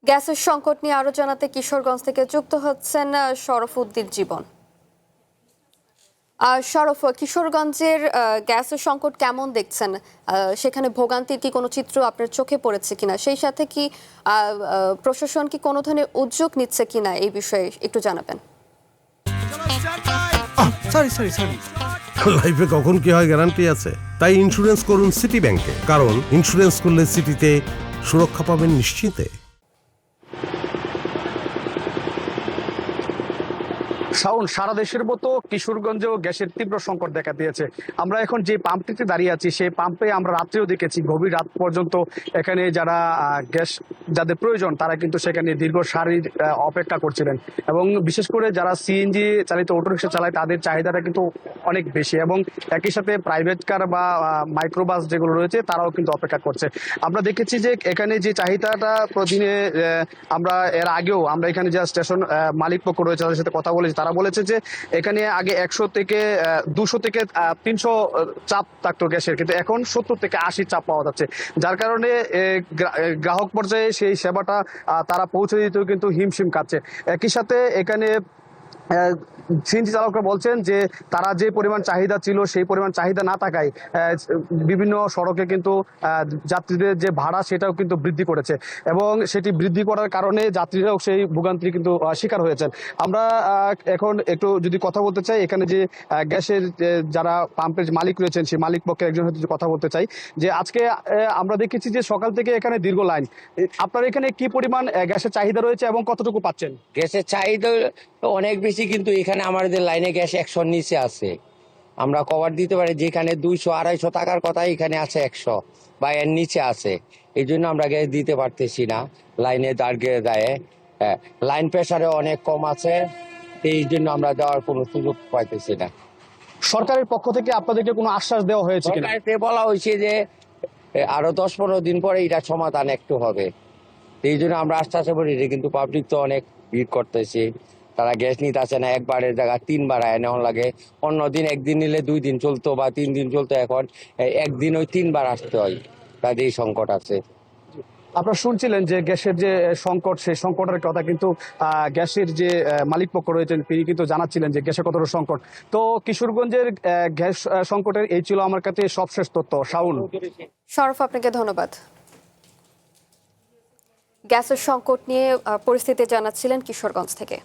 গ্যাসের সংকট নিয়ে আরো জানাতে কিশোরগঞ্জ থেকে যুক্ত হচ্ছেন শরফউদ্দিন জীবন। শরফ, কিশোরগঞ্জের গ্যাসের সংকট কেমন দেখছেন? সেখানে ভোগান্তির কি কোনো চিত্র আপনার চোখে পড়েছে কিনা, সেই সাথে কি প্রশাসন কি কোনো ধরনের উদ্যোগ নিচ্ছে কিনা এই বিষয়ে একটু জানাবেন। লাইফে কখন কি হয় গ্যারান্টি আছে, তাই ইন্স্যুরেন্স করুন সিটি ব্যাংকে, কারণ ইন্স্যুরেন্স করলে সিটিতে সুরক্ষা পাবেন নিশ্চিন্তে। শাওন, সারা দেশের মতো কিশোরগঞ্জেও গ্যাসের তীব্র সংকট দেখা দিয়েছে। আমরা এখন যে পাম্পটিতে দাঁড়িয়ে আছি সেই পাম্পে আমরা রাত্রেও দেখেছি গভীর রাত পর্যন্ত এখানে যারা গ্যাস যাদের প্রয়োজন তারা কিন্তু সেখানে দীর্ঘ সারির অপেক্ষা করছিলেন, এবং বিশেষ করে যারা সিএনজি চালিত অটোরিকশা চালায় তাদের চাহিদাটা কিন্তু অনেক বেশি, এবং একই সাথে প্রাইভেট কার বা মাইক্রোবাস যেগুলো রয়েছে তারাও কিন্তু অপেক্ষা করছে। আমরা দেখেছি যে এখানে যে চাহিদাটা প্রতিদিনে আমরা এর আগেও আমরা এখানে যে স্টেশন মালিক পক্ষ রয়েছে তাদের সাথে কথা বলেছি, তারা বলেছে যে এখানে আগে 100 থেকে 200 থেকে 300 চাপ থাকতো গ্যাসের, কিন্তু এখন 70 থেকে 80 চাপ পাওয়া যাচ্ছে, যার কারণে গ্রাহক পর্যায়ে সেই সেবাটা তারা পৌঁছে দিতেও কিন্তু হিমশিম খাচ্ছে। একই সাথে এখানে সিএনজি চালকরা বলছেন যে তারা যে পরিমাণ চাহিদা ছিল সেই পরিমাণ চাহিদা না থাকায় বিভিন্ন সড়কে কিন্তু যাত্রীদের যে ভাড়া সেটাও কিন্তু বৃদ্ধি করেছে, এবং সেটি বৃদ্ধি করার কারণে যাত্রীরাও সেই ভোগান্তি কিন্তু শিকার হয়েছেন। আমরা এখন একটু যদি কথা বলতে চাই, এখানে যে গ্যাসের যারা পাম্পের মালিক রয়েছেন সেই মালিক পক্ষে একজন হয়তো কথা বলতে চাই, যে আজকে আমরা দেখেছি যে সকাল থেকে এখানে দীর্ঘ লাইন। আপনার এখানে কি পরিমাণ গ্যাসের চাহিদা রয়েছে এবং কতটুকু পাচ্ছেন? গ্যাসের চাহিদা অনেক বেশি, কিন্তু এখানে আমাদের লাইনে গ্যাস 100 নিচে আছে। আমরা কভার দিতে পারি, যেখানে 200-250 টাকার কথা এখানে আছে 100 বা এর নিচে আছে। এই জন্য আমরা গ্যাস দিতে পারতেছি না, লাইনে দাঁড়িয়ে দেয়। লাইন প্রেসারে অনেক কম আছে, এই জন্য আমরা দেওয়ার কোনো সুযোগ পাইতেছি না। সরকারের পক্ষ থেকে আপনাদেরকে কোনো আশ্বাস দেওয়া হয়েছে কিনা? বলা হয়েছে যে আরো 10-15 দিন পরে এটা সমাধান একটু হবে, এই জন্য আমরা আশ্বাস করি, কিন্তু পাবলিক তো অনেক ভিড় করতেছে, তারা গ্যাস নিতে আসে না, একবারের জায়গা 3 বার নেওয়া লাগে। অন্যদিন একদিন নিলে 2 দিন চলতো বা 3 দিন চলতো, এখন একদিন ওই 3 বার আসতে হয়, তাদের এই সংকট আছে। আপনারা শুনছিলেন যে গ্যাসের যে সংকট, সেই সংকটের কথা কিন্তু গ্যাসের যে মালিক পক্ষ রয়েছেন তিনি কিন্তু জানাচ্ছিলেন যে গ্যাসের কতটা সংকট। তো কিশোরগঞ্জের গ্যাস সংকটের এই ছিল আমার কাছে সবশেষ তথ্য। শাওন। শরফ, আপনাকে ধন্যবাদ। গ্যাসের সংকট নিয়ে পরিস্থিতি জানাচ্ছিলেন কিশোরগঞ্জ থেকে।